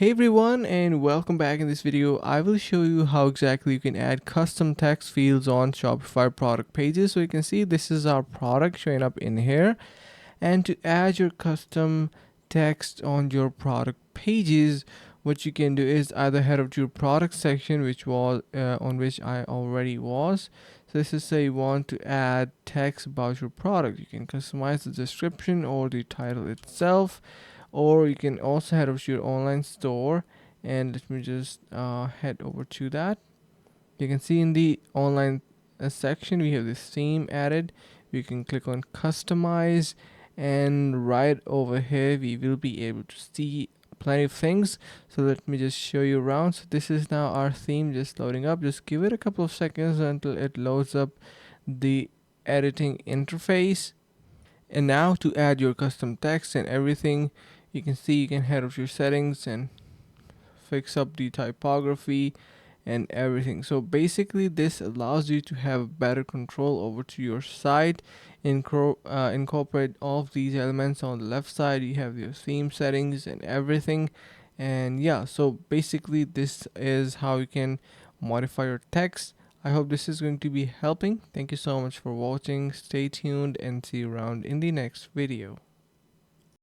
Hey everyone, and welcome back. In this video I will show you how exactly you can add custom text fields on Shopify product pages. So you can see this is our product showing up in here, and to add your custom text on your product pages, what you can do is either head over to your product section, which was on which I already was. So this is say you want to add text about your product. You can customize the description or the title itself, or you can also head over to your online store. And let me just head over to that. You can see in the online section we have this theme added. You can click on customize, and right over here we will be able to see plenty of things. So let me just show you around. So this is now our theme just loading up. Just give it a couple of seconds until it loads up the editing interface. And now to add your custom text and everything, you can see you can head over to your settings and fix up the typography and everything. So basically this allows you to have better control over to your site. Incorporate all of these elements. On the left side you have your theme settings and everything. And yeah, so basically this is how you can modify your text. I hope this is going to be helping. Thank you so much for watching. Stay tuned and see you around in the next video.